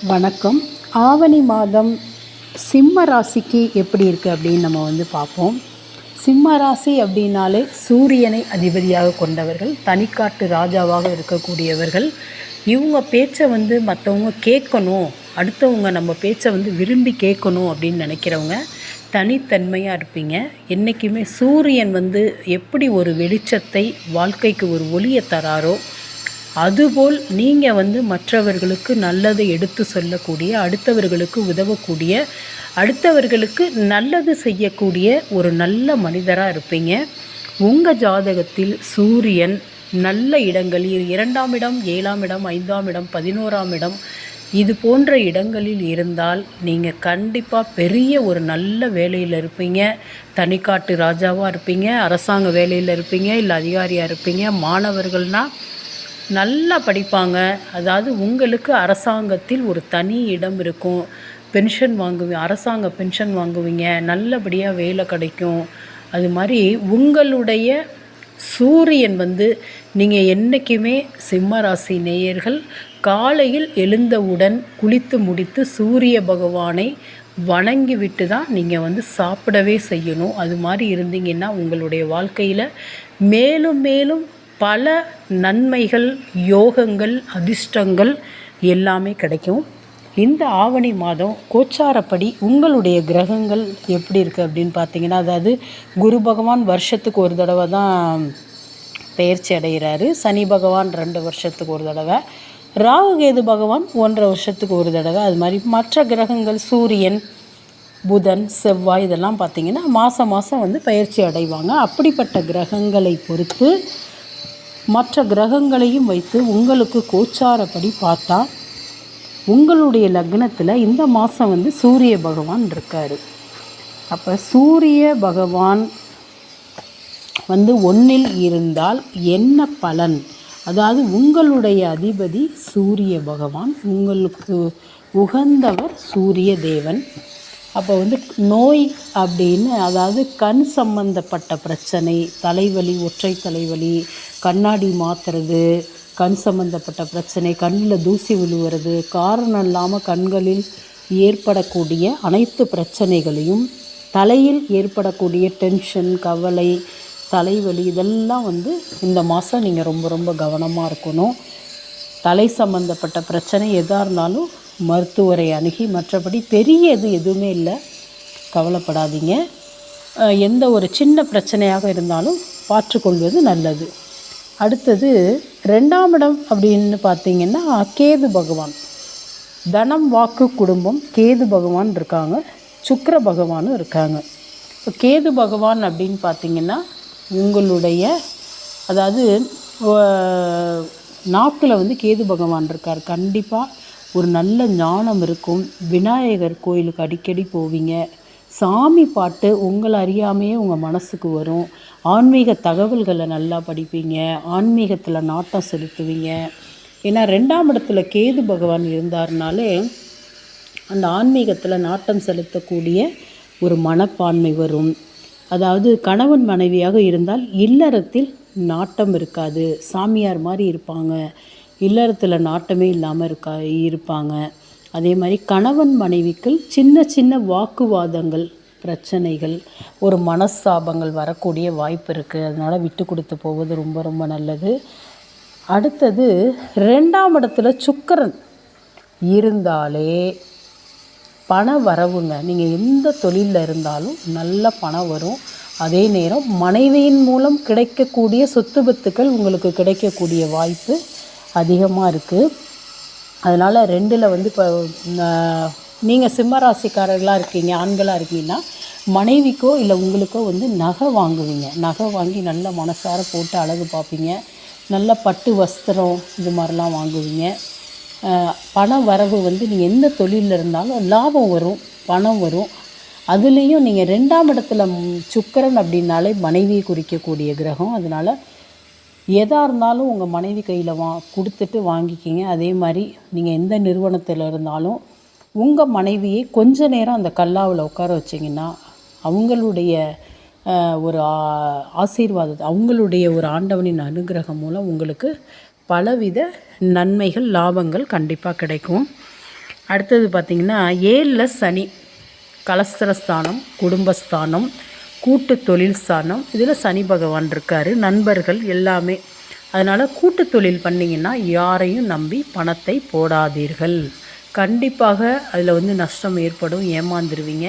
வணக்கம். ஆவணி மாதம் சிம்ம ராசிக்கு எப்படி இருக்குது அப்படின்னு நம்ம பார்ப்போம். சிம்ம ராசி அப்படின்னாலே சூரியனை அதிபதியாக கொண்டவர்கள், தனிக்காட்டு ராஜாவாக இருக்கக்கூடியவர்கள். இவங்க பேச்சை மற்றவங்க கேட்கணும், அடுத்தவங்க நம்ம பேச்சை விரும்பி கேட்கணும் அப்படின்னு நினைக்கிறவங்க தனித்தன்மையாக இருப்பீங்க. என்றைக்குமே சூரியன் எப்படி ஒரு வெளிச்சத்தை வாழ்க்கைக்கு ஒரு ஒளியை தராரோ அதுபோல் நீங்கள் மற்றவர்களுக்கு நல்லதை எடுத்து சொல்லக்கூடிய, அடுத்தவர்களுக்கு உதவக்கூடிய, அடுத்தவர்களுக்கு நல்லது செய்யக்கூடிய ஒரு நல்ல மனிதராக இருப்பீங்க. உங்கள் ஜாதகத்தில் சூரியன் நல்ல இடங்களில் 2ஆம் இடம், 7ஆம் இடம், 5ஆம் இடம், 11ஆம் இடம் இது போன்ற இடங்களில் இருந்தால் நீங்கள் கண்டிப்பாக பெரிய ஒரு நல்ல வேலையில் இருப்பீங்க. தனிக்காட்டு ராஜாவாக இருப்பீங்க, அரசாங்க வேலையில் இருப்பீங்க, இல்லை அதிகாரியாக இருப்பீங்க. மாணவர்கள்னால் நல்லா படிப்பாங்க. அதாவது உங்களுக்கு அரசாங்கத்தில் ஒரு தனி இடம் இருக்கும். பென்ஷன் வாங்குவீங்க, அரசாங்க பென்ஷன் வாங்குவீங்க, நல்லபடியாக வேலை கிடைக்கும். அது மாதிரி உங்களுடைய சூரியன் நீங்கள் என்றைக்குமே சிம்ம ராசி நேயர்கள் காலையில் எழுந்தவுடன் குளித்து முடித்து சூரிய பகவானை வணங்கிவிட்டு தான் நீங்கள் சாப்பிடவே செய்யணும். அது மாதிரி இருந்தீங்கன்னா உங்களுடைய வாழ்க்கையில் மேலும் மேலும் பல நன்மைகள், யோகங்கள், அதிர்ஷ்டங்கள் எல்லாமே கிடைக்கும். இந்த ஆவணி மாதம் கோச்சாரப்படி உங்களுடைய கிரகங்கள் எப்படி இருக்குது அப்படின்னு பார்த்தீங்கன்னா, அதாவது குரு பகவான் வருஷத்துக்கு ஒரு தடவை தான் பெயர்ச்சி அடைகிறாரு. சனி பகவான் 2 வருஷத்துக்கு ஒரு தடவை, ராகு கேது பகவான் 1.5 வருஷத்துக்கு ஒரு தடவை. அது மாதிரி மற்ற கிரகங்கள் சூரியன், புதன், செவ்வாய் இதெல்லாம் பார்த்திங்கன்னா மாதம் மாதம் பெயர்ச்சி அடைவாங்க. அப்படிப்பட்ட கிரகங்களை பொறுத்து மற்ற கிரகங்களையும் வைத்து உங்களுக்கு கோச்சாரப்படி பார்த்தா உங்களுடைய லக்னத்தில் இந்த மாதம் சூரிய பகவான் இருக்கார். அப்போ சூரிய பகவான் 1ல் இருந்தால் என்ன பலன்? அதாவது உங்களுடைய அதிபதி சூரிய பகவான், உங்களுக்கு உகந்தவர் சூரிய தேவன். அப்போ நோய் அப்படின்னு, அதாவது கண் சம்பந்தப்பட்ட பிரச்சனை, தலைவலி, ஒற்றை தலைவலி, கண்ணாடி மாற்றுறது, கண் சம்பந்தப்பட்ட பிரச்சனை, கண்ணில் தூசி விழுவுறது, காரணம் இல்லாமல் கண்களில் ஏற்படக்கூடிய அனைத்து பிரச்சனைகளையும், தலையில் ஏற்படக்கூடிய டென்ஷன், கவலை, தலைவலி இதெல்லாம் இந்த மாதம் நீங்கள் ரொம்ப ரொம்ப கவனமாக இருக்கணும். தலை சம்பந்தப்பட்ட பிரச்சனை எதாக இருந்தாலும் மருத்துவரை அணுகி, மற்றபடி பெரியது எதுவுமே இல்லை, கவலைப்படாதீங்க. எந்த ஒரு சின்ன பிரச்சனையாக இருந்தாலும் பார்த்துக்கொள்வது நல்லது. அடுத்தது 2ஆம் இடம் அப்படின்னு பார்த்திங்கன்னா கேது பகவான். தனம், வாக்கு, குடும்பம் கேது பகவான் இருக்காங்க, சுக்கிர பகவானும் இருக்காங்க. இப்போ கேது பகவான் அப்படின்னு பார்த்திங்கன்னா உங்களுடைய, அதாவது நாக்கில் கேது பகவான் இருக்கார். கண்டிப்பாக ஒரு நல்ல ஞானம் இருக்கும். விநாயகர் கோயிலுக்கு அடிக்கடி போவீங்க. சாமி பாட்டு உங்களை அறியாமையே உங்கள் மனசுக்கு வரும். ஆன்மீக தகவல்களை நல்லா படிப்பீங்க. ஆன்மீகத்தில் நாட்டம் செலுத்துவீங்க. ஏன்னா 2ஆம் இடத்துல கேது பகவான் இருந்தார்னாலே அந்த ஆன்மீகத்தில் நாட்டம் செலுத்தக்கூடிய ஒரு மனப்பான்மை வரும். அதாவது கணவன் மனைவியாக இருந்தால் இல்லறத்தில் நாட்டம் இருக்காது, சாமியார் மாதிரி இருப்பாங்க. இல்லறத்தில் நாட்டமே இல்லாமல் இருப்பாங்க. அதே மாதிரி கணவன் மனைவிக்குள் சின்ன சின்ன வாக்குவாதங்கள், பிரச்சனைகள், ஒரு மனஸ்தாபங்கள் வரக்கூடிய வாய்ப்பு இருக்குது. அதனால் விட்டு கொடுத்து போவது ரொம்ப ரொம்ப நல்லது. அடுத்தது 2ஆம் இடத்துல சுக்கிரன் இருந்தாலே பண வரவுங்க. நீங்கள் எந்த தொழிலில் இருந்தாலும் நல்ல பணம் வரும். அதே நேரம் மனைவியின் மூலம் கிடைக்கக்கூடிய சொத்து பத்துக்கள் உங்களுக்கு கிடைக்கக்கூடிய வாய்ப்பு அதிகமாக இருக்குது. அதனால் 2ல் இப்போ நீங்கள் சிம்மராசிக்காரர்களாக இருக்கீங்க, ஆண்களாக இருக்கீங்கன்னா மனைவிக்கோ இல்லை உங்களுக்கோ நகை வாங்குவீங்க. நகை வாங்கி நல்ல மனசார போட்டு அழகு பார்ப்பீங்க. நல்ல பட்டு வஸ்திரம் இது மாதிரிலாம் வாங்குவீங்க. பண வரவு நீங்கள் எந்த தொழிலில் இருந்தாலும் லாபம் வரும், பணம் வரும். அதுலேயும் நீங்கள் 2ஆம் இடத்துல சுக்கிரன் அப்படின்னாலே மனைவியை குறிக்கக்கூடிய கிரகம். அதனால் எதாக இருந்தாலும் உங்கள் மனைவி கையில் கொடுத்துட்டு வாங்கிக்கிங்க. அதே மாதிரி நீங்கள் எந்த நிறுவனத்தில் இருந்தாலும் உங்கள் மனைவியை கொஞ்ச நேரம் அந்த கல்லாவில் உட்கார வச்சிங்கன்னா அவங்களுடைய ஒரு ஆசீர்வாதத்தை, அவங்களுடைய ஒரு ஆண்டவனின் அனுகிரகம் மூலம் உங்களுக்கு பலவித நன்மைகள், லாபங்கள் கண்டிப்பாக கிடைக்கும். அடுத்தது பார்த்திங்கன்னா 7ல் சனி, கலஸ்திரஸ்தானம், குடும்பஸ்தானம், கூட்டு தொழில் ஸ்தானம். இதில் சனி பகவான் இருக்கார். நண்பர்கள் எல்லாமே. அதனால் கூட்டு தொழில் பண்ணிங்கன்னா யாரையும் நம்பி பணத்தை போடாதீர்கள். கண்டிப்பாக அதில் வந்து நஷ்டம் ஏற்படும், ஏமாந்துருவீங்க.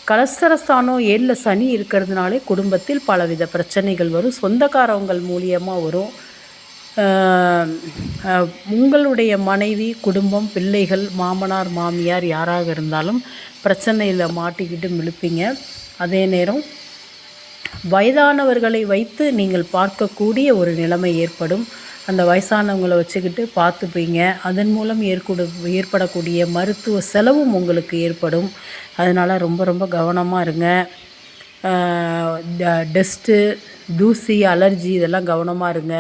கலஸ்தரஸ்தானம் 7ல் சனி இருக்கிறதுனாலே குடும்பத்தில் பலவித பிரச்சனைகள் வரும். சொந்தக்காரவங்கள் மூலியமாக வரும். உங்களுடைய மனைவி, குடும்பம், பிள்ளைகள், மாமனார், மாமியார் யாராக இருந்தாலும் பிரச்சனையில் மாட்டிக்கிட்டு மிழுப்பீங்க. அதே நேரம் வயதானவர்களை வைத்து நீங்கள் பார்க்கக்கூடிய ஒரு நிலைமை ஏற்படும். அந்த வயசானவங்களை வச்சுக்கிட்டு பார்த்துப்பீங்க. அதன் மூலம் ஏற்படக்கூடிய மருத்துவ செலவும் உங்களுக்கு ஏற்படும். அதனால் ரொம்ப ரொம்ப கவனமாக இருங்க. டஸ்ட்டு, தூசி, அலர்ஜி இதெல்லாம் கவனமாக இருங்க.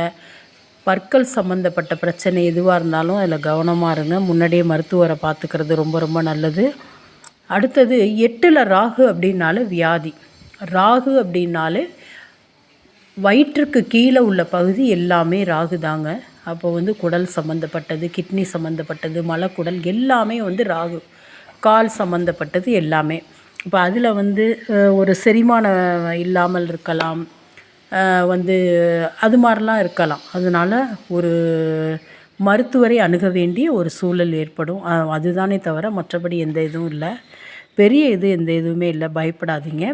பற்கள் சம்மந்தப்பட்ட பிரச்சனை எதுவாக இருந்தாலும் அதில் கவனமாக இருங்க. முன்னாடியே மருத்துவரை பார்த்துக்கிறது ரொம்ப ரொம்ப நல்லது. அடுத்தது 8ல் ராகு அப்படின்னாலே வியாதி. ராகு அப்படின்னாலே வயிற்றுக்கு கீழே உள்ள பகுதி எல்லாமே ராகு தாங்க. அப்போ வந்து குடல் சம்மந்தப்பட்டது, கிட்னி சம்மந்தப்பட்டது, மலக்குடல் எல்லாமே வந்து ராகு. கால் சம்மந்தப்பட்டது எல்லாமே. இப்போ அதில் வந்து ஒரு செரிமானம் இல்லாமல் இருக்கலாம், வந்து அது மாதிரிலாம் இருக்கலாம். அதனால் ஒரு மருத்துவரை அணுக வேண்டிய ஒரு சூழல் ஏற்படும். அதுதானே தவிர மற்றபடி எந்த இதுவும் இல்லை, பெரிய எந்த இதுவுமே இல்லை, பயப்படாதீங்க.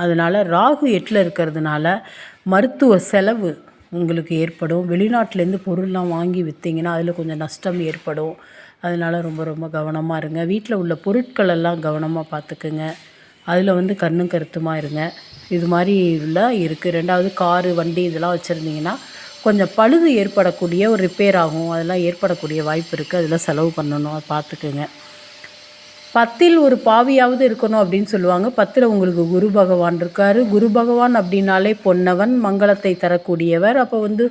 அதனால் ராகு 8ல் இருக்கிறதுனால மருத்துவ செலவு உங்களுக்கு ஏற்படும். வெளிநாட்டிலேருந்து பொருள்லாம் வாங்கி விற்றீங்கன்னா அதில் கொஞ்சம் நஷ்டம் ஏற்படும். அதனால் ரொம்ப ரொம்ப கவனமாக இருங்க. வீட்டில் உள்ள பொருட்களெல்லாம் கவனமாக பார்த்துக்குங்க. அதில் வந்து கண்ணும் கருத்துமாக இருங்க. இது மாதிரிலாம் இருக்குது. 2வது காரு, வண்டி இதெல்லாம் வச்சுருந்தீங்கன்னா கொஞ்சம் பழுது ஏற்படக்கூடிய ஒரு ரிப்பேர் ஆகும். அதெல்லாம் ஏற்படக்கூடிய வாய்ப்பு இருக்குது. அதில் செலவு பண்ணணும், அதை பார்த்துக்குங்க. 10ல் ஒரு பாவியாவது இருக்கணும் அப்படின்னு சொல்லுவாங்க. 10ல் உங்களுக்கு குரு பகவான் இருக்கார். குரு பகவான் அப்படின்னாலே பொன்னவன், மங்களத்தை தரக்கூடியவர். அப்போ வந்து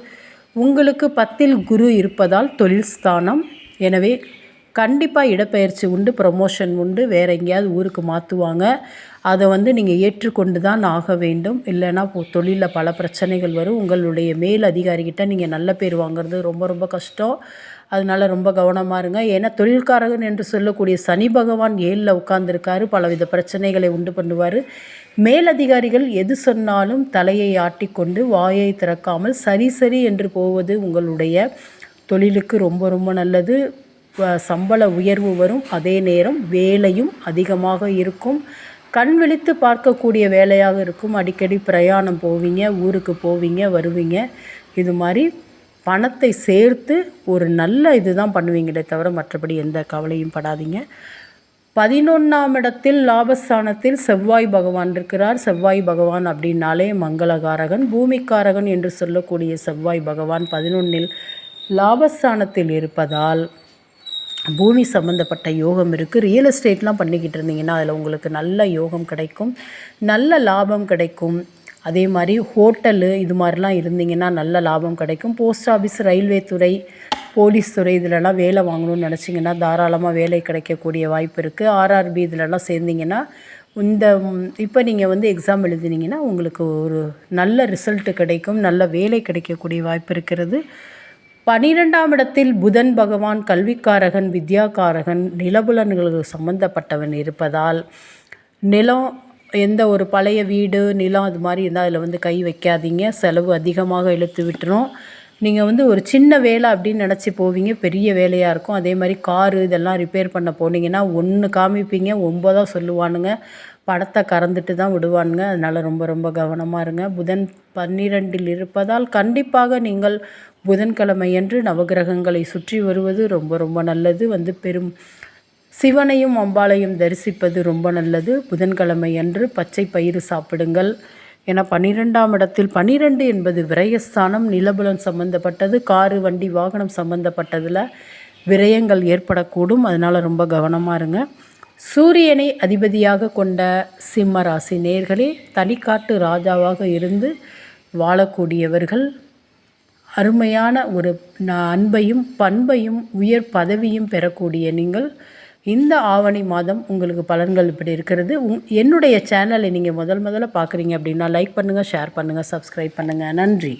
உங்களுக்கு 10ல் குரு இருப்பதால் தொழில் ஸ்தானம். எனவே கண்டிப்பாக இடப்பெயர்ச்சி உண்டு, ப்ரமோஷன் உண்டு. வேறு எங்கேயாவது ஊருக்கு மாற்றுவாங்க. அதை வந்து நீங்கள் ஏற்றுக்கொண்டு தான் ஆக வேண்டும். இல்லைன்னா தொழிலில் பல பிரச்சனைகள் வரும். உங்களுடைய மேல் அதிகாரிகிட்ட நீங்கள் நல்ல பேர் வாங்குறது ரொம்ப ரொம்ப கஷ்டம். அதனால் ரொம்ப கவனமாக இருங்க. ஏன்னா தொழில்காரகன் என்று சொல்லக்கூடிய சனி பகவான் 7ல் உட்கார்ந்துருக்காரு. பலவித பிரச்சனைகளை உண்டு பண்ணுவார். மேலதிகாரிகள் எது சொன்னாலும் தலையை ஆட்டிக்கொண்டு வாயை திறக்காமல் சரி சரி என்று போவது உங்களுடைய தொழிலுக்கு ரொம்ப ரொம்ப நல்லது. சம்பள உயர்வு வரும். அதே நேரம் வேலையும் அதிகமாக இருக்கும். கண் விழித்து பார்க்கக்கூடிய வேலையாக இருக்கும். அடிக்கடி பிரயாணம் போவீங்க, ஊருக்கு போவீங்க, வருவீங்க. இது மாதிரி பணத்தை சேர்த்து ஒரு நல்ல இது தான் பண்ணுவீங்களே தவிர மற்றபடி எந்த கவலையும் படாதீங்க. 11ஆம் இடத்தில் லாபஸ்தானத்தில் செவ்வாய் பகவான் இருக்கிறார். செவ்வாய் பகவான் அப்படின்னாலே மங்களகாரகன், பூமிக்காரகன் என்று சொல்லக்கூடிய செவ்வாய் பகவான் 11ல் லாபஸ்தானத்தில் இருப்பதால் பூமி சம்மந்தப்பட்ட யோகம் இருக்குது. ரியல் எஸ்டேட்லாம் பண்ணிக்கிட்டு இருந்தீங்கன்னா அதில் உங்களுக்கு நல்ல யோகம் கிடைக்கும், நல்ல லாபம் கிடைக்கும். அதே மாதிரி ஹோட்டலு இது மாதிரிலாம் இருந்தீங்கன்னா நல்ல லாபம் கிடைக்கும். போஸ்ட் ஆஃபீஸ், ரயில்வே துறை, போலீஸ் துறை இதிலலாம் வேலை வாங்கணும்னு நினச்சிங்கன்னா தாராளமாக வேலை கிடைக்கக்கூடிய வாய்ப்பு இருக்குது. ஆர்ஆர்பி இதிலலாம் சேர்ந்திங்கன்னா இப்போ நீங்கள் வந்து எக்ஸாம் எழுதினீங்கன்னா உங்களுக்கு ஒரு நல்ல ரிசல்ட்டு கிடைக்கும், நல்ல வேலை கிடைக்கக்கூடிய வாய்ப்பு இருக்கிறது. 12ஆம் இடத்தில் புதன் பகவான் கல்விக்காரகன், வித்யாகாரகன், நிலபுலன்களுக்கு சம்பந்தப்பட்டவன் இருப்பதால் நிலம், எந்த ஒரு பழைய வீடு, நிலம் அது மாதிரி இருந்தால் அதில் வந்து கை வைக்காதீங்க. செலவு அதிகமாக இழுத்து விட்டுரும். நீங்கள் வந்து ஒரு சின்ன வேலை அப்படின்னு நினச்சி போவீங்க, பெரிய வேலையாக இருக்கும். அதே மாதிரி காரு இதெல்லாம் ரிப்பேர் பண்ண போனீங்கன்னா 1 காமிப்பீங்க, 9 சொல்லுவானுங்க. படத்தை கறந்துட்டு தான் விடுவானுங்க. அதனால் ரொம்ப ரொம்ப கவனமாக இருங்க. புதன் 12ல் இருப்பதால் கண்டிப்பாக நீங்கள் புதன்கிழமையன்று நவகிரகங்களை சுற்றி வருவது ரொம்ப ரொம்ப நல்லது. வந்து பெரும் சிவனையும் அம்பாளையும் தரிசிப்பது ரொம்ப நல்லது. புதன்கிழமை அன்று பச்சை பயிறு சாப்பிடுங்கள். ஏன்னா 12ஆம் இடத்தில் 12 என்பது விரயஸ்தானம், நிலபுலன் சம்மந்தப்பட்டது. காரு, வண்டி, வாகனம் சம்மந்தப்பட்டதில் விரயங்கள் ஏற்படக்கூடும். அதனால் ரொம்ப கவனமாக இருங்க. சூரியனை அதிபதியாக கொண்ட சிம்ம ராசி நேயர்களே, தனிக்காட்டு ராஜாவாக இருந்து வாழக்கூடியவர்கள், அருமையான ஒரு அன்பையும் பண்பையும் உயர் பதவியும் பெறக்கூடிய நீங்கள் இந்த ஆவணி மாதம் உங்களுக்கு பலன்கள் இப்படி இருக்கிறது. என்னுடைய சேனலை நீங்கள் முதல்ல பார்க்குறீங்க அப்படின்னா லைக் பண்ணுங்கள், ஷேர் பண்ணுங்கள், சப்ஸ்கிரைப் பண்ணுங்கள். நன்றி.